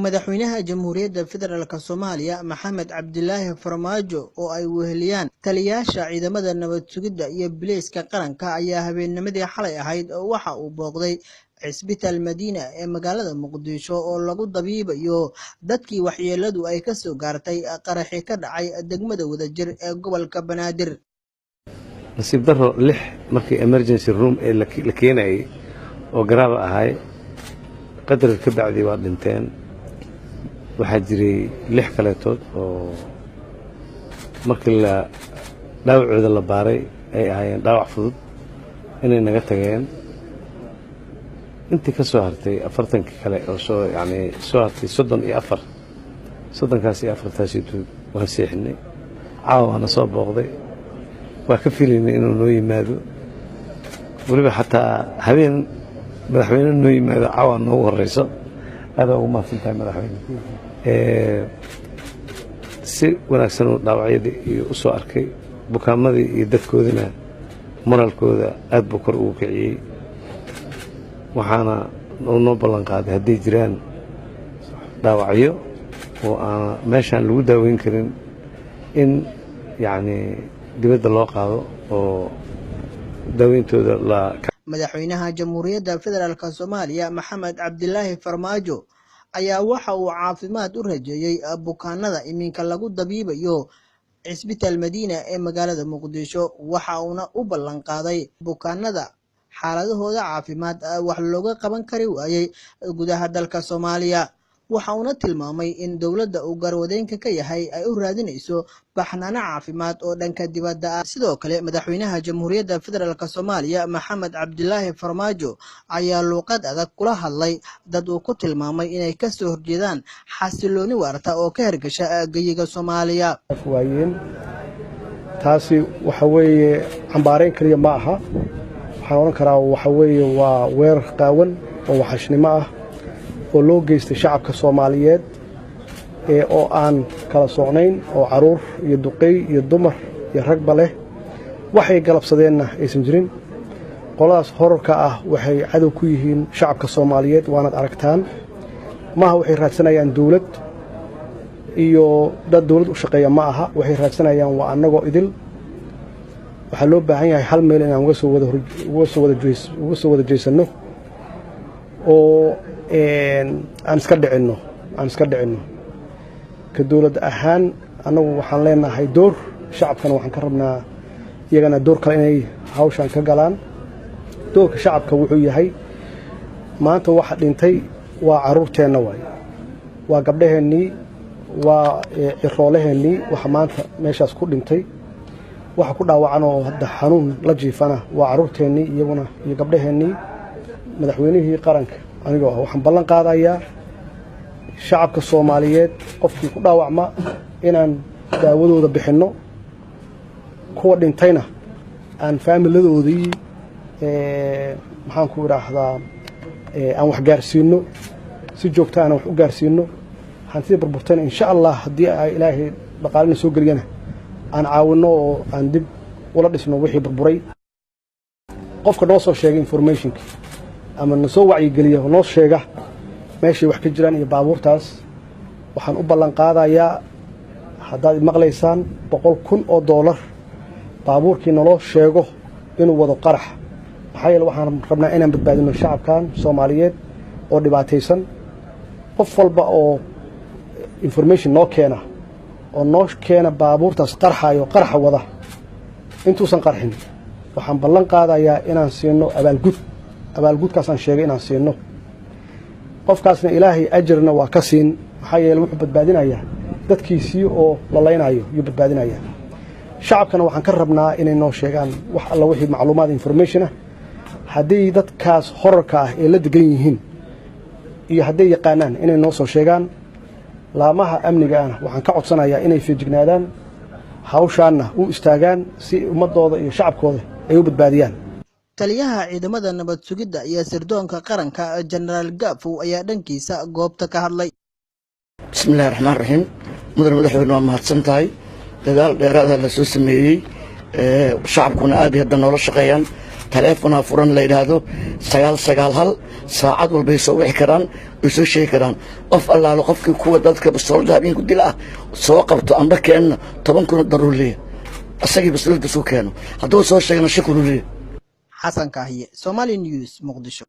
madaxweynaha jamhuuriyadda federaalka Soomaaliya Maxamed Cabdilaahi Farmaajo oo ay weheliyaan taliyaasha ciidamada nabad sugidda iyo bileyska qaranka ayaa habeennimadii xalay ahayd waxa uu booqday cisbitaal Madiina ee magaalada Muqdisho oo lagu dabiibayo dadkii waxyeeladu ay ka soo gaartay qaraxii ka dhacay degmada Wadajir ee gobolka Banaadir. nasiib daro 6 markii emergency room ee la keenay oo garaab ahay qadar ka bacdi waa dhinteen. waxaa jiray 6 kaleetood oo markii la dhaawacooda la baaray ay ahaayeen dhaawac fudud inay naga tageen. intii ka soo hartay 40 kale oo soo hartay 34 kaasi 4 waan seexinay. caawa waana soo booqday waa ka filaynay inuu noo yimaado waliba xataa habeen madaxweyne noo yimaado caawa noogu horeyso. هذا هو ما في انتهى مدحوينه si wanaagsan oo dhaawacyadii u soo arkay bukaamadii iyo dadkoodina moraalkooda aad buu kor ugu kiciyay. waxaana noo ballan qaaday haddii jiraan dhaawacyo oo aan meeshaan lagu daaweyn karin in dibadda loo qaado oo daaweyntooda la madaxweynaha jamhuuriyadda federaalka Soomaaliya Maxamed Cabdilaahi Farmaajo ayaa waxa uu caafimaad u rajeeyay bukaanada iminka lagu dabiibayo cisbitaal Madiina ee magaalada Muqdisho. waxa uuna u ballan qaaday bukaanada xaaladahooda caafimaad wax looga qaban kari waayay gudaha dalka Soomaaliya. waxa uuna tilmaamay in dawladda uu garwadeenka ka yahay ay u raadinayso baxnaano caafimaad oo dhanka dibadda ah. sidoo kale madaxweynaha jamhuuriyadda federaalka Soomaaliya Maxamed Cabdilaahi Farmaajo ayaa luuqad adag kula hadlay dad uu ku tilmaamay inay ka soo horjeedaan xasilooni waarta oo ka hirgasha geyiga Soomaaliya. taasi waxa weeye cambaareen kaliya ma aha, waxaan oran karaa waxa weeye waa weerar qaawan oo waxashnimo ah oo loo geystay shacabka Soomaaliyeed oo aan kala socnayn oo caruur iyo duqey iyo dumar iyo ragba leh waxay galabsadeenna aysan jirin. qoladaas horarka ah waxay cadow ku yihiin shacabka Soomaaliyeed waanad aragtaan. maaha waxay raadsanayaan dawlad iyo dad dawlad u shaqeeya ma aha, waxay raadsanayaan waa annagoo idil. waxaa loo baahan yahay hal meel inaan uga soo wada jeesano oo aan iska dhicinno ka dawlad ahaan. annagu waxaan leenahay door, shacabkana waxaan ka rabnaa iyagana door kale inay hawshan ka galaan. doorka shacabka wuxuu yahay maanta waxa dhintay waa caruurteenna waaye, waa gabdhaheennii, waa ciroolaheennii waxa maanta meeshaas ku dhintay. waxa ku dhaawacan oo hadda xanuun la jiifana waa caruurteennii iyaguna iyo gabdhaheennii. madaxweynihii qaranka anigoo waxaan ballan qaadayaa shacabka Soomaaliyeed qofkii ku dhaawacma inaan daawadooda bixinno, kuwa dhintayna aan faamiladoodii maxaan ku yiraahdaa aan wax gaarsiino, si joogto ah aan wax u gaarsiino. hantida burburtayna insha Allah haddii ay Ilaahay dhaqaalina soo geliyana aan caawino oo aan dib ula dhisno wixii burburay. qofka noo soo sheegay informationka ama na soo wacyigeliya oo noo sheega meeshii wax ka jiraan iyo baabuurtaas, waxaan u ballan qaadayaa haddaad maqlaysaan $100,000 baabuurkii naloo sheego inuu wado qarax. maxaa yeele waxaan rabnaa inaan badbaadino shacabkan Soomaaliyeed oo dhibaataysan. qof walba oo information noo keena baabuurtaas qaraxa wada intuusan qarxin, waxaan ballan qaadayaa inaan siino abaalgudkaasaan sheegay inaan siino. qofkaasna Ilaahay ajirna waa ka siin, maxaa yeele wuxuu badbaadinayaa dadkiisii oo la laynayo iyo badbaadinayaa. shacabkana waxaan ka rabnaa inay noo sheegaan wax alla wixii macluumaad information ah. haddii dadkaas horarka ah ee la degan yihiin iyo hadday yaqaanaan inay noo soo sheegaan. laamaha amniga ah waxaan ka codsanayaa inay feejignaadaan, hawshaanna u istaagaan si ummadooda iyo shacabkooda ay u badbaadiyaan. taliyaha ciidamada nabad sugidda iyo sirdoonka qaranka General Gafow ayaa dhankiisa goobta ka hadlay. bismillaahir rahmaanir rahiim. madaxweyne waa mahadsan tahay. dadaal dheeraad ah la soo sameeyay shacabkuna aad iyo aad noola shaqeeyaan. taleefona furan la yidhaahdo 991 saacad walbay soo wixi karaan way soo sheegi karaan qof allaalo qofkii kuwa dadka bastoolada habeenku dila ah soo qabto amba keenna 10 kun daruur leeyahay asagii bastoolada soo keeno hadduu soo sheegana shukru leeyahay xasan kaahiye Somali News Muqdisho